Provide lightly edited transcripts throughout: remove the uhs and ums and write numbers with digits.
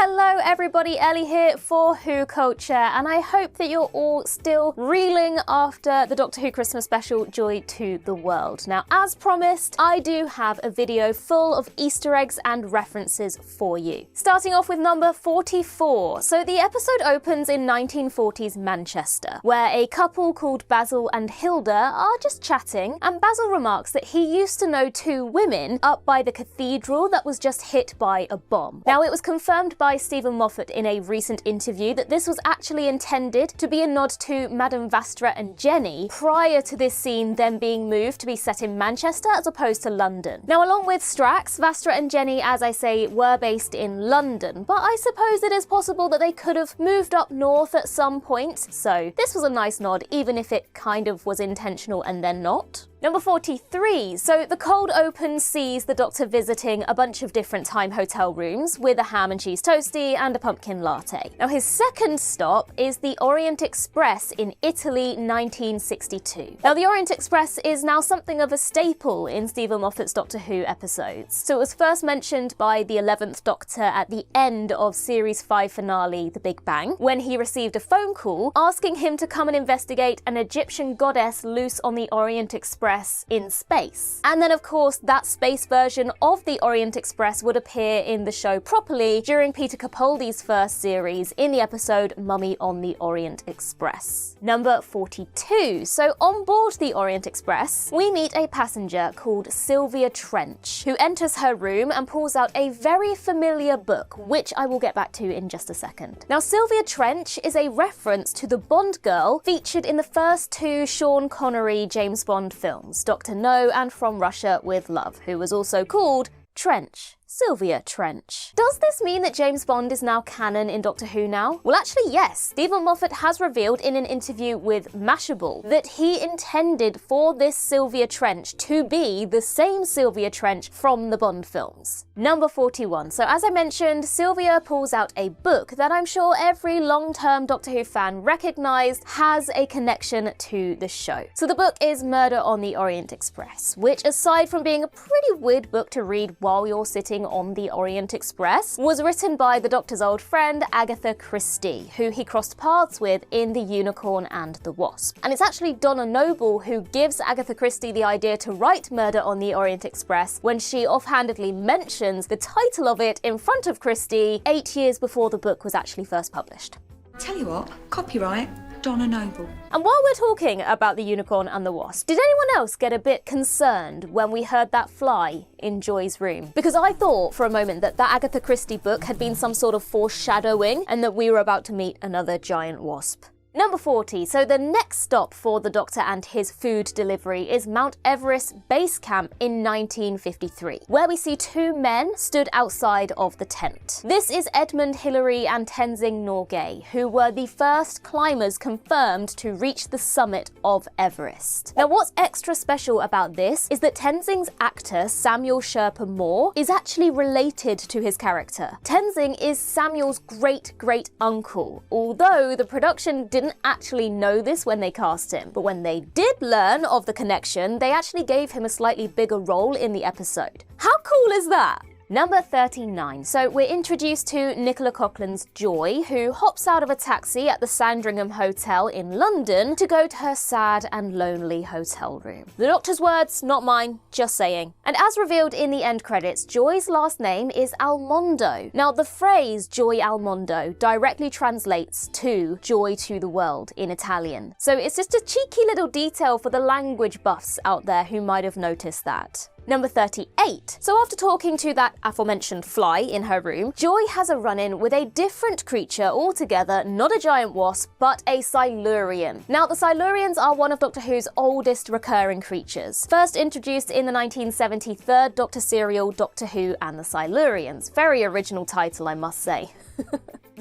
Hello everybody, Ellie here for WhoCulture, and I hope that you're all still reeling after the Doctor Who Christmas special, Joy to the World. Now, as promised, I do have a video full of Easter eggs and references for you. Starting off with number 44. So the episode opens in 1940s Manchester, where a couple called Basil and Hilda are just chatting, and Basil remarks that he used to know two women up by the cathedral that was just hit by a bomb. Now, it was confirmed by Stephen Moffat in a recent interview that this was actually intended to be a nod to Madame Vastra and Jenny, prior to this scene then being moved to be set in Manchester as opposed to London. Now, along with Strax, Vastra and Jenny, as I say, were based in London, but I suppose it is possible that they could have moved up north at some point, so this was a nice nod, even if it kind of was intentional and then not. Number 43. So the cold open sees the Doctor visiting a bunch of different time hotel rooms with a ham and cheese toastie and a pumpkin latte. Now, his second stop is the Orient Express in Italy, 1962. Now, the Orient Express is now something of a staple in Stephen Moffat's Doctor Who episodes. So it was first mentioned by the 11th Doctor at the end of Series 5 finale, The Big Bang, when he received a phone call asking him to come and investigate an Egyptian goddess loose on the Orient Express in space. And then, of course, that space version of the Orient Express would appear in the show properly during Peter Capaldi's first series in the episode Mummy on the Orient Express. Number 42. So on board the Orient Express, we meet a passenger called Sylvia Trench, who enters her room and pulls out a very familiar book, which I will get back to in just a second. Now, Sylvia Trench is a reference to the Bond girl featured in the first two Sean Connery James Bond films, Dr. No and From Russia with Love, who was also called Trench. Sylvia Trench. Does this mean that James Bond is now canon in Doctor Who now? Well, actually, yes. Stephen Moffat has revealed in an interview with Mashable that he intended for this Sylvia Trench to be the same Sylvia Trench from the Bond films. Number 41. So as I mentioned, Sylvia pulls out a book that I'm sure every long-term Doctor Who fan recognised has a connection to the show. So the book is Murder on the Orient Express, which, aside from being a pretty weird book to read while you're sitting on the Orient Express, was written by the Doctor's old friend Agatha Christie, who he crossed paths with in The Unicorn and the Wasp. And it's actually Donna Noble who gives Agatha Christie the idea to write Murder on the Orient Express when she offhandedly mentions the title of it in front of Christie 8 years before the book was actually first published. Tell you what, copyright Donna Noble. And while we're talking about The Unicorn and the Wasp, did anyone else get a bit concerned when we heard that fly in Joy's room? Because I thought for a moment that that Agatha Christie book had been some sort of foreshadowing and that we were about to meet another giant wasp. Number 40. So the next stop for the Doctor and his food delivery is Mount Everest Base Camp in 1953, where we see two men stood outside of the tent. This is Edmund Hillary and Tenzing Norgay, who were the first climbers confirmed to reach the summit of Everest. Now, what's extra special about this is that Tenzing's actor, Samuel Sherpa Moore, is actually related to his character. Tenzing is Samuel's great-great-uncle, although the production didn't actually know this when they cast him, but when they did learn of the connection, they actually gave him a slightly bigger role in the episode. How cool is that? Number 39. So we're introduced to Nicola Coughlan's Joy, who hops out of a taxi at the Sandringham Hotel in London to go to her sad and lonely hotel room. The Doctor's words, not mine, just saying. And as revealed in the end credits, Joy's last name is Almondo. Now, the phrase Joy Almondo directly translates to Joy to the World in Italian. So it's just a cheeky little detail for the language buffs out there who might have noticed that. Number 38. So after talking to that aforementioned fly in her room, Joy has a run-in with a different creature altogether, not a giant wasp, but a Silurian. Now, the Silurians are one of Doctor Who's oldest recurring creatures, first introduced in the 1970 third Doctor serial Doctor Who and the Silurians. Very original title, I must say.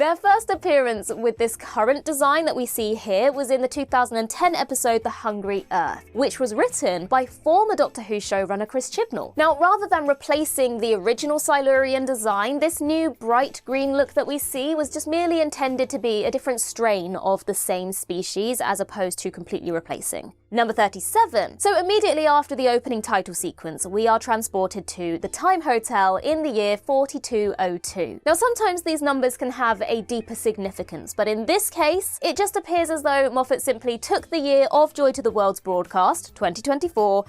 Their first appearance with this current design that we see here was in the 2010 episode The Hungry Earth, which was written by former Doctor Who showrunner Chris Chibnall. Now, rather than replacing the original Silurian design, this new bright green look that we see was just merely intended to be a different strain of the same species as opposed to completely replacing. Number 37. So immediately after the opening title sequence, we are transported to the Time Hotel in the year 4202. Now, sometimes these numbers can have a deeper significance, but in this case, it just appears as though Moffat simply took the year of Joy to the World's broadcast, 2024,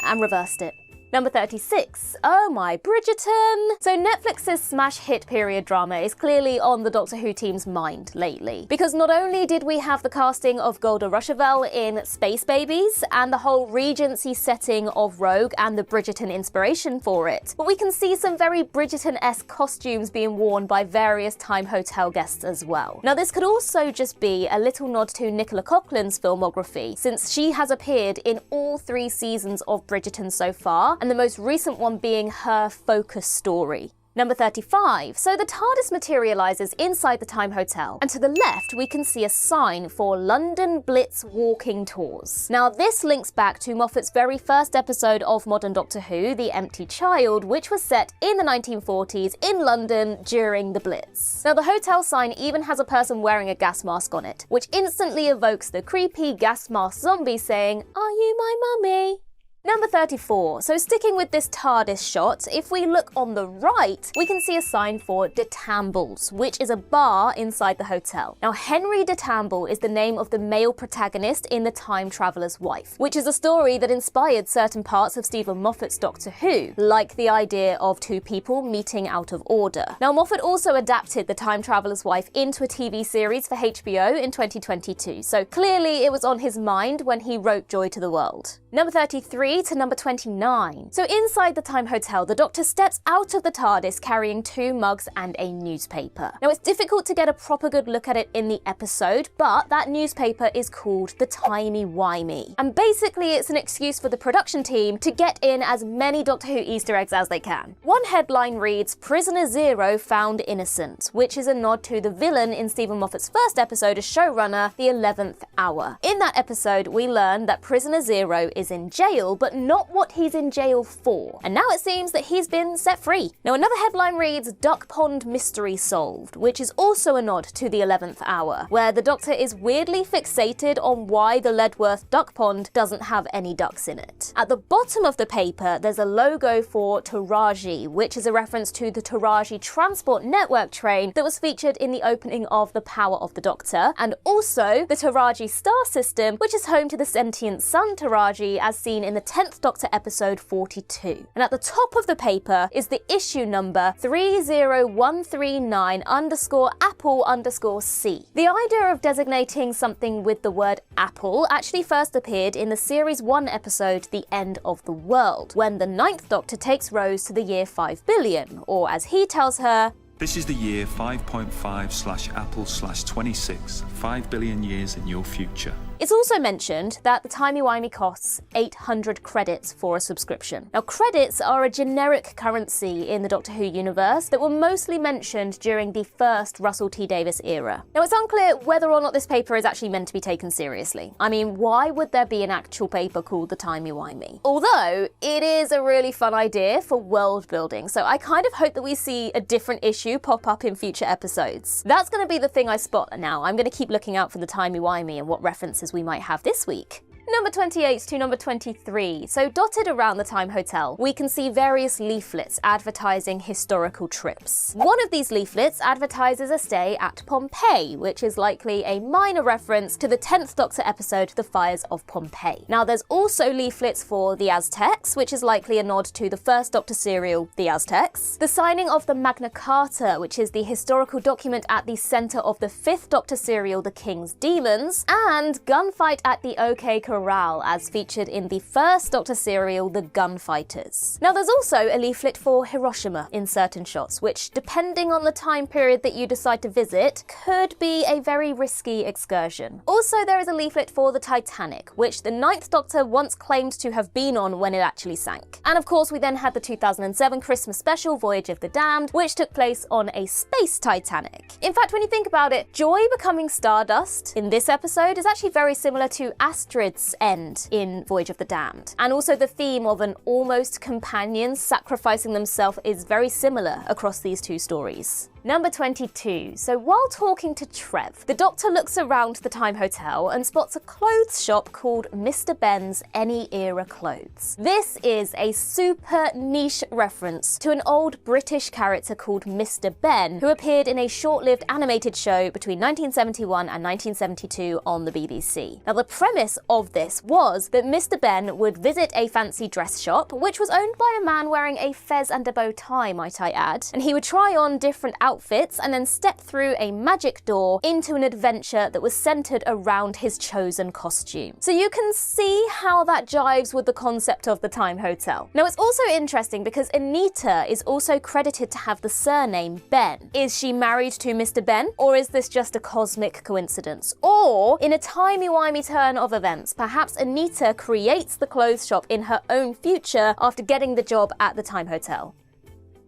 and reversed it. Number 36. Oh my, Bridgerton! So Netflix's smash hit period drama is clearly on the Doctor Who team's mind lately. Because not only did we have the casting of Golda Rosheuvel in Space Babies, and the whole Regency setting of Rogue and the Bridgerton inspiration for it, but we can see some very Bridgerton-esque costumes being worn by various Time Hotel guests as well. Now this could also just be a little nod to Nicola Coughlan's filmography, since she has appeared in all 3 seasons of Bridgerton so far, and the most recent one being her focus story. Number 35. So the TARDIS materialises inside the Time Hotel, and to the left we can see a sign for London Blitz walking tours. Now this links back to Moffat's very first episode of modern Doctor Who, The Empty Child, which was set in the 1940s in London during the Blitz. Now the hotel sign even has a person wearing a gas mask on it, which instantly evokes the creepy gas mask zombie saying, "Are you my mummy?" Number 34. So sticking with this TARDIS shot, if we look on the right, we can see a sign for De Tambles, which is a bar inside the hotel. Now Henry De Tamble is the name of the male protagonist in The Time Traveller's Wife, which is a story that inspired certain parts of Stephen Moffat's Doctor Who, like the idea of 2 people meeting out of order. Now Moffat also adapted The Time Traveller's Wife into a TV series for HBO in 2022, so clearly it was on his mind when he wrote Joy to the World. Number 33 to number 29. So inside the Time Hotel, the Doctor steps out of the TARDIS carrying 2 mugs and a newspaper. Now it's difficult to get a proper good look at it in the episode, but that newspaper is called the Timey Wimey. And basically it's an excuse for the production team to get in as many Doctor Who Easter eggs as they can. One headline reads, "Prisoner Zero found innocent," which is a nod to the villain in Stephen Moffat's first episode as showrunner, The 11th Hour. In that episode, we learn that Prisoner Zero is in jail, but not what he's in jail for. And now it seems that he's been set free. Now another headline reads, "Duck Pond Mystery Solved," which is also a nod to The 11th Hour, where the Doctor is weirdly fixated on why the Ledworth Duck Pond doesn't have any ducks in it. At the bottom of the paper, there's a logo for Taraji, which is a reference to the Taraji Transport Network train that was featured in the opening of The Power of the Doctor, and also the Taraji star system, which is home to the sentient sun Taraji as seen in the 10th Doctor episode 42. And at the top of the paper is the issue number 30139_Apple_C. The idea of designating something with the word apple actually first appeared in the Series 1 episode The End of the World, when the 9th Doctor takes Rose to the year 5 billion, or as he tells her, "This is the year 5.5/Apple/26, 5 billion years in your future." It's also mentioned that the Timey Wimey costs 800 credits for a subscription. Now, credits are a generic currency in the Doctor Who universe that were mostly mentioned during the first Russell T Davies era. Now, it's unclear whether or not this paper is actually meant to be taken seriously. I mean, why would there be an actual paper called the Timey Wimey? Although, it is a really fun idea for world building, so I kind of hope that we see a different issue pop up in future episodes. That's going to be the thing I spot now. I'm going to keep looking out for the Timey Wimey and what references we might have this week. Number 28 to number 23. So dotted around the Time Hotel, we can see various leaflets advertising historical trips. One of these leaflets advertises a stay at Pompeii, which is likely a minor reference to the 10th Doctor episode, The Fires of Pompeii. Now there's also leaflets for the Aztecs, which is likely a nod to the first Doctor serial, The Aztecs. The signing of the Magna Carta, which is the historical document at the centre of the 5th Doctor serial, The King's Demons. And gunfight at the OK Corral Corral as featured in the first Doctor serial, The Gunfighters. Now there's also a leaflet for Hiroshima in certain shots, which, depending on the time period that you decide to visit, could be a very risky excursion. Also, there is a leaflet for the Titanic, which the Ninth Doctor once claimed to have been on when it actually sank. And of course, we then had the 2007 Christmas special, Voyage of the Damned, which took place on a space Titanic. In fact, when you think about it, Joy becoming Stardust in this episode is actually very similar to Astrid's end in Voyage of the Damned. And also the theme of an almost companion sacrificing themselves is very similar across these two stories. Number 22. So while talking to Trev, the Doctor looks around the Time Hotel and spots a clothes shop called Mr. Ben's Any Era Clothes. This is a super niche reference to an old British character called Mr. Ben, who appeared in a short-lived animated show between 1971 and 1972 on the BBC. Now the premise of this was that Mr. Ben would visit a fancy dress shop, which was owned by a man wearing a fez and a bow tie, might I add, and he would try on different outfits and then step through a magic door into an adventure that was centered around his chosen costume. So you can see how that jives with the concept of the Time Hotel. Now it's also interesting because Anita is also credited to have the surname Ben. Is she married to Mr. Ben, or is this just a cosmic coincidence? Or, in a timey-wimey turn of events, perhaps Anita creates the clothes shop in her own future after getting the job at the Time Hotel.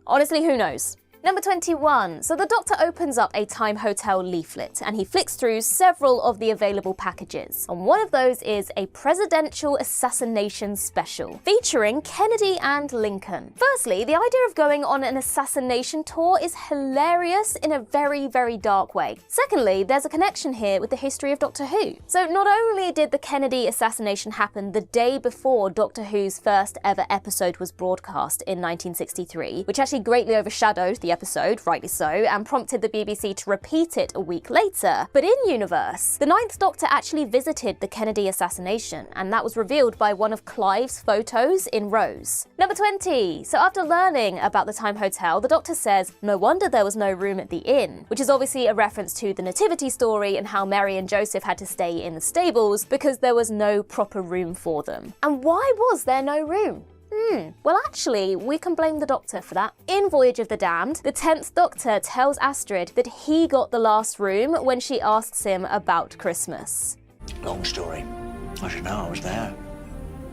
Honestly, who knows? Number 21. So the Doctor opens up a Time Hotel leaflet and he flicks through several of the available packages. And one of those is a presidential assassination special featuring Kennedy and Lincoln. Firstly, the idea of going on an assassination tour is hilarious in a very, very dark way. Secondly, there's a connection here with the history of Doctor Who. So not only did the Kennedy assassination happen the day before Doctor Who's first ever episode was broadcast in 1963, which actually greatly overshadowed the episode, rightly so, and prompted the BBC to repeat it a week later. But in universe, the Ninth Doctor actually visited the Kennedy assassination, and that was revealed by one of Clive's photos in Rose. Number 20. So after learning about the Time Hotel, the Doctor says, no wonder there was no room at the inn, which is obviously a reference to the Nativity story and how Mary and Joseph had to stay in the stables because there was no proper room for them. And why was there no room? Well, actually, we can blame the Doctor for that. In Voyage of the Damned, the 10th Doctor tells Astrid that he got the last room when she asks him about Christmas. Long story. I should know, I was there.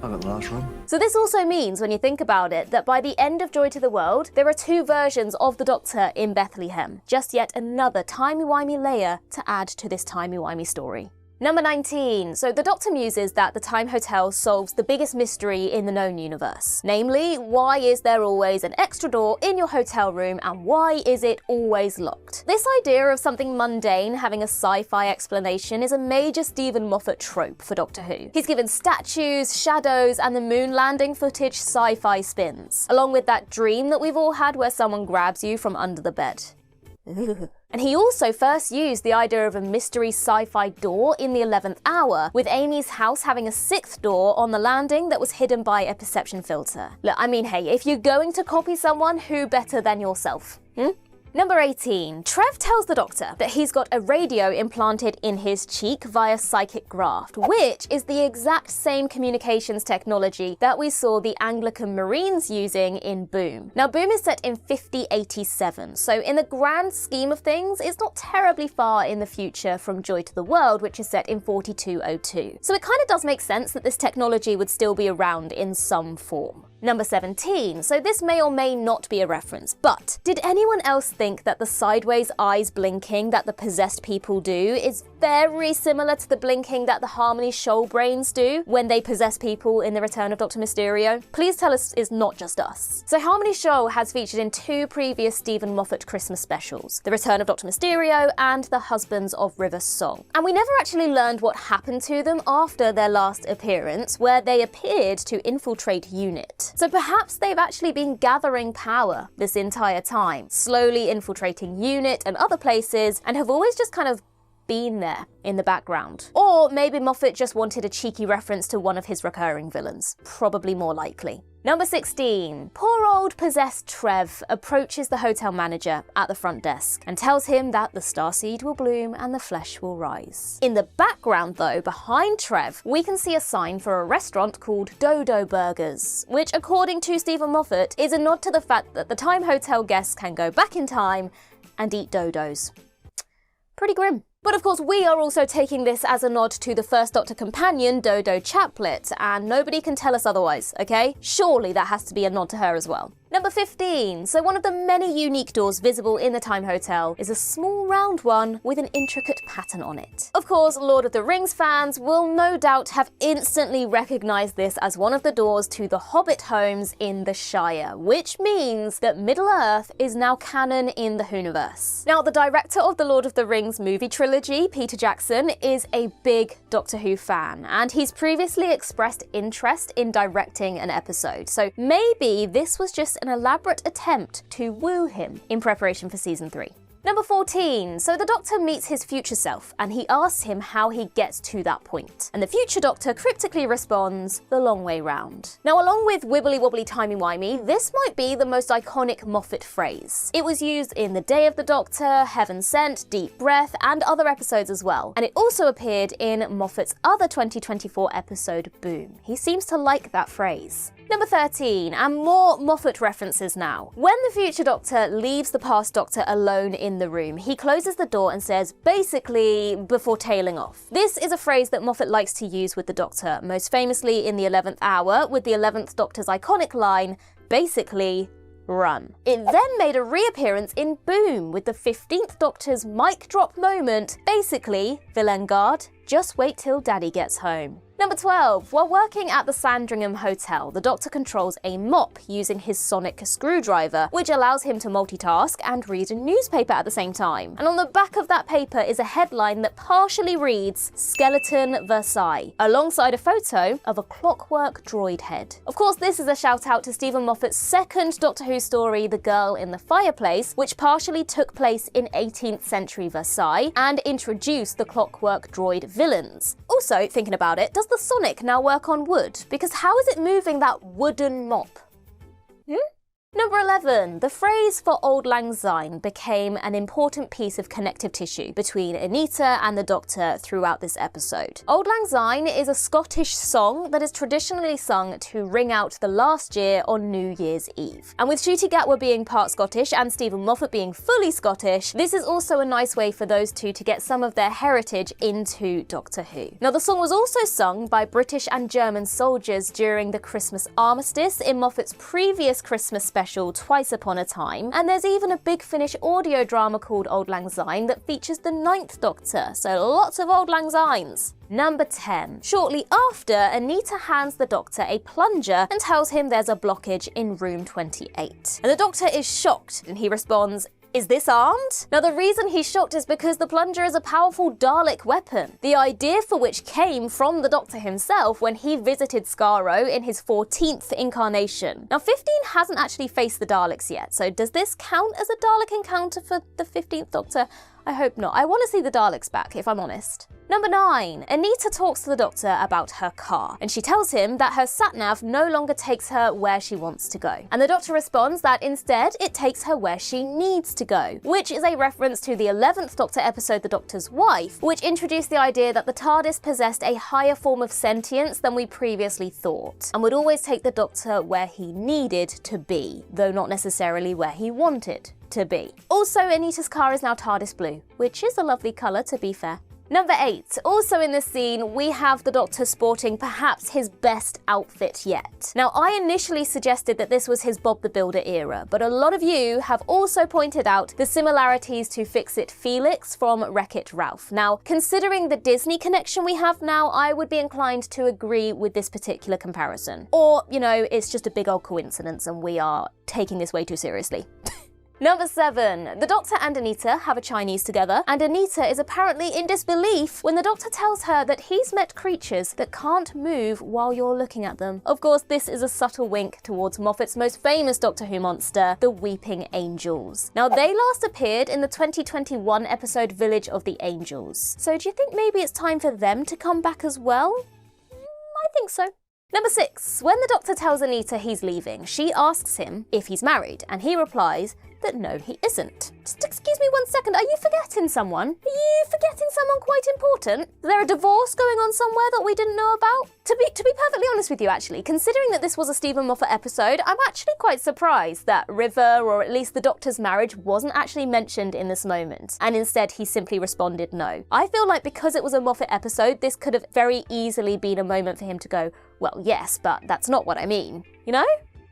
I got the last room. So this also means, when you think about it, that by the end of Joy to the World, there are two versions of the Doctor in Bethlehem. Just yet another timey-wimey layer to add to this timey-wimey story. Number 19. So the Doctor muses that the Time Hotel solves the biggest mystery in the known universe. Namely, why is there always an extra door in your hotel room and why is it always locked? This idea of something mundane having a sci-fi explanation is a major Stephen Moffat trope for Doctor Who. He's given statues, shadows, and the moon landing footage sci-fi spins, along with that dream that we've all had where someone grabs you from under the bed. And he also first used the idea of a mystery sci-fi door in the 11th hour, with Amy's house having a 6th door on the landing that was hidden by a perception filter. Look, I mean, hey, if you're going to copy someone, who better than yourself? Number 18. Trev tells the Doctor that he's got a radio implanted in his cheek via psychic graft, which is the exact same communications technology that we saw the Anglican Marines using in Boom. Now, Boom is set in 5087, so in the grand scheme of things, it's not terribly far in the future from Joy to the World, which is set in 4202. So it kind of does make sense that this technology would still be around in some form. Number 17. So this may or may not be a reference, but did anyone else think that the sideways eyes blinking that the possessed people do is very similar to the blinking that the Harmony Shoal brains do when they possess people in The Return of Dr. Mysterio? Please tell us it's not just us. So Harmony Shoal has featured in two previous Stephen Moffat Christmas specials, The Return of Dr. Mysterio and The Husbands of River Song. And we never actually learned what happened to them after their last appearance, where they appeared to infiltrate UNIT. So perhaps they've actually been gathering power this entire time, slowly infiltrating UNIT and other places, and have always just kind of been there in the background. Or maybe Moffat just wanted a cheeky reference to one of his recurring villains. Probably more likely. Number 16. Poor old possessed Trev approaches the hotel manager at the front desk and tells him that the starseed will bloom and the flesh will rise. In the background though, behind Trev, we can see a sign for a restaurant called Dodo Burgers, which according to Stephen Moffat is a nod to the fact that the Time Hotel guests can go back in time and eat dodos. Pretty grim. But of course we are also taking this as a nod to the First Doctor companion, Dodo Chaplet, and nobody can tell us otherwise, okay? Surely that has to be a nod to her as well. Number 15. So one of the many unique doors visible in the Time Hotel is a small round one with an intricate pattern on it. Of course, Lord of the Rings fans will no doubt have instantly recognised this as one of the doors to the Hobbit homes in the Shire, which means that Middle-earth is now canon in the Whoniverse. Now, the director of the Lord of the Rings movie trilogy, Peter Jackson, is a big Doctor Who fan, and he's previously expressed interest in directing an episode, so maybe this was just an elaborate attempt to woo him in preparation for season 3. Number 14. So the Doctor meets his future self and he asks him how he gets to that point. And the future Doctor cryptically responds, the long way round. Now, along with wibbly wobbly timey wimey, this might be the most iconic Moffat phrase. It was used in The Day of the Doctor, Heaven Sent, Deep Breath, and other episodes as well. And it also appeared in Moffat's other 2024 episode, Boom. He seems to like that phrase. Number 13, and more Moffat references now. When the future Doctor leaves the past Doctor alone in the room, he closes the door and says, basically, before tailing off. This is a phrase that Moffat likes to use with the Doctor, most famously in the 11th hour, with the 11th Doctor's iconic line, basically, run. It then made a reappearance in Boom, with the 15th Doctor's mic drop moment, basically, Villengard, just wait till Daddy gets home. Number 12. While working at the Sandringham Hotel, the Doctor controls a mop using his sonic screwdriver, which allows him to multitask and read a newspaper at the same time. And on the back of that paper is a headline that partially reads, Skeleton Versailles, alongside a photo of a Clockwork Droid head. Of course, this is a shout out to Stephen Moffat's second Doctor Who story, The Girl in the Fireplace, which partially took place in 18th century Versailles and introduced the Clockwork Droid villains. Also, thinking about it, does the Sonic now work on wood? Because how is it moving that wooden mop? Number 11. The phrase for Auld Lang Syne became an important piece of connective tissue between Anita and the Doctor throughout this episode. Auld Lang Syne is a Scottish song that is traditionally sung to ring out the last year on New Year's Eve. And with Ncuti Gatwa being part Scottish and Stephen Moffat being fully Scottish, this is also a nice way for those two to get some of their heritage into Doctor Who. Now, the song was also sung by British and German soldiers during the Christmas armistice in Moffat's previous Christmas special, Twice Upon a Time, and there's even a Big Finish audio drama called Auld Lang Syne that features the 9th Doctor, so lots of Auld Lang Synes. Number 10. Shortly after, Anita hands the Doctor a plunger and tells him there's a blockage in room 28. And the Doctor is shocked and he responds, is this armed? Now, the reason he's shocked is because the plunger is a powerful Dalek weapon, the idea for which came from the Doctor himself when he visited Skaro in his 14th incarnation. Now, 15 hasn't actually faced the Daleks yet, so does this count as a Dalek encounter for the 15th Doctor? I hope not. I want to see the Daleks back, if I'm honest. Number 9. Anita talks to the Doctor about her car, and she tells him that her Satnav no longer takes her where she wants to go. And the Doctor responds that instead it takes her where she needs to go, which is a reference to the 11th Doctor episode The Doctor's Wife, which introduced the idea that the TARDIS possessed a higher form of sentience than we previously thought, and would always take the Doctor where he needed to be, though not necessarily where he wanted to be. Also, Anita's car is now TARDIS blue, which is a lovely colour to be fair. Number 8. Also in this scene, we have the Doctor sporting perhaps his best outfit yet. Now, I initially suggested that this was his Bob the Builder era, but a lot of you have also pointed out the similarities to Fix-It Felix from Wreck-It Ralph. Now, considering the Disney connection we have now, I would be inclined to agree with this particular comparison. Or, you know, it's just a big old coincidence and we are taking this way too seriously. Number 7. The Doctor and Anita have a Chinese together, and Anita is apparently in disbelief when the Doctor tells her that he's met creatures that can't move while you're looking at them. Of course, this is a subtle wink towards Moffat's most famous Doctor Who monster, the Weeping Angels. Now, they last appeared in the 2021 episode Village of the Angels. So do you think maybe it's time for them to come back as well? I think so. Number 6. When the Doctor tells Anita he's leaving, she asks him if he's married, and he replies that no, he isn't. Just excuse me 1 second, are you forgetting someone? Are you forgetting someone quite important? Is there a divorce going on somewhere that we didn't know about? To be perfectly honest with you, actually, considering that this was a Stephen Moffat episode, I'm actually quite surprised that River, or at least the Doctor's marriage, wasn't actually mentioned in this moment, and instead he simply responded no. I feel like because it was a Moffat episode, this could have very easily been a moment for him to go, well, yes, but that's not what I mean, you know?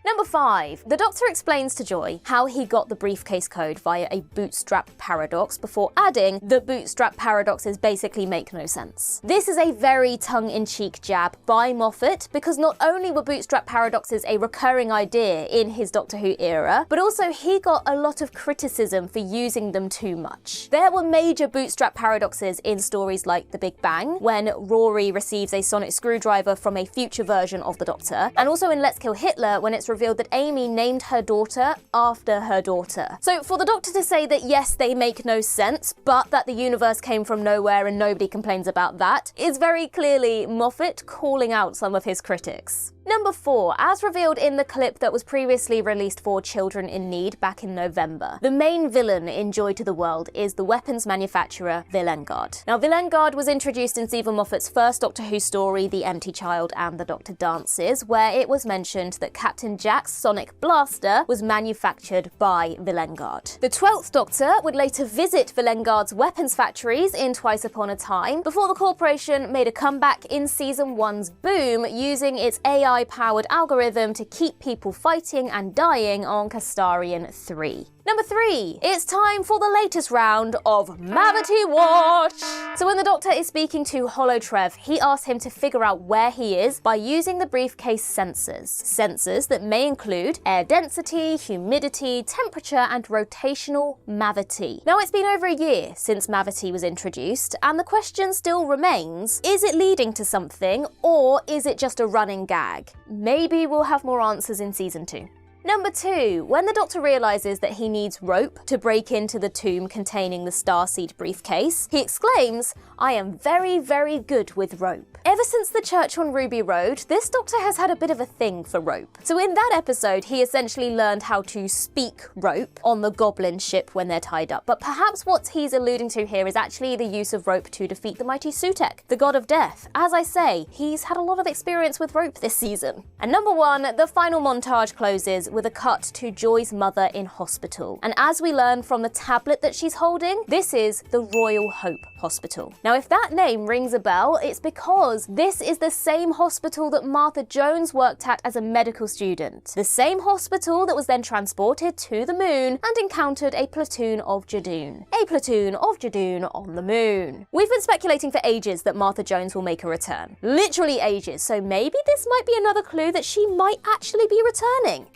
Number 5. The Doctor explains to Joy how he got the briefcase code via a bootstrap paradox before adding that bootstrap paradoxes basically make no sense. This is a very tongue-in-cheek jab by Moffat because not only were bootstrap paradoxes a recurring idea in his Doctor Who era, but also he got a lot of criticism for using them too much. There were major bootstrap paradoxes in stories like The Big Bang, when Rory receives a sonic screwdriver from a future version of the Doctor, and also in Let's Kill Hitler when it's revealed that Amy named her daughter after her daughter. So for the Doctor to say that yes, they make no sense, but that the universe came from nowhere and nobody complains about that, is very clearly Moffat calling out some of his critics. Number 4, as revealed in the clip that was previously released for Children in Need back in November, the main villain in Joy to the World is the weapons manufacturer Villengard. Now, Villengard was introduced in Stephen Moffat's first Doctor Who story, The Empty Child and the Doctor Dances, where it was mentioned that Captain Jack's sonic blaster was manufactured by Villengard. The 12th Doctor would later visit Villengard's weapons factories in Twice Upon a Time, before the corporation made a comeback in Season 1's Boom, using its AI-powered algorithm to keep people fighting and dying on Castarian 3. Number 3, it's time for the latest round of Mavity Watch! So when the Doctor is speaking to Holotrev, he asks him to figure out where he is by using the briefcase sensors. Sensors that may include air density, humidity, temperature, and rotational Mavity. Now, it's been over a year since Mavity was introduced, and the question still remains, is it leading to something, or is it just a running gag? Maybe we'll have more answers in Season 2. Number 2, when the Doctor realises that he needs rope to break into the tomb containing the Starseed briefcase, he exclaims, "I am very, very good with rope." Ever since the church on Ruby Road, this Doctor has had a bit of a thing for rope. So in that episode, he essentially learned how to speak rope on the Goblin ship when they're tied up. But perhaps what he's alluding to here is actually the use of rope to defeat the mighty Sutekh, the god of death. As I say, he's had a lot of experience with rope this season. And number 1, the final montage closes with a cut to Joy's mother in hospital. And as we learn from the tablet that she's holding, this is the Royal Hope Hospital. Now, if that name rings a bell, it's because this is the same hospital that Martha Jones worked at as a medical student. The same hospital that was then transported to the moon and encountered a platoon of Jadoon. A platoon of Jadoon on the moon. We've been speculating for ages that Martha Jones will make a return. Literally ages, so maybe this might be another clue that she might actually be returning.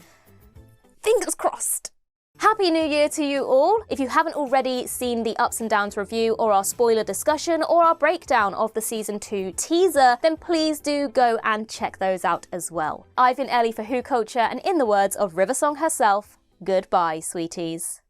Fingers crossed. Happy New Year to you all! If you haven't already seen the Ups and Downs review or our spoiler discussion or our breakdown of the Season 2 teaser, then please do go and check those out as well. I've been Ellie for WhoCulture, and in the words of Riversong herself, goodbye, sweeties.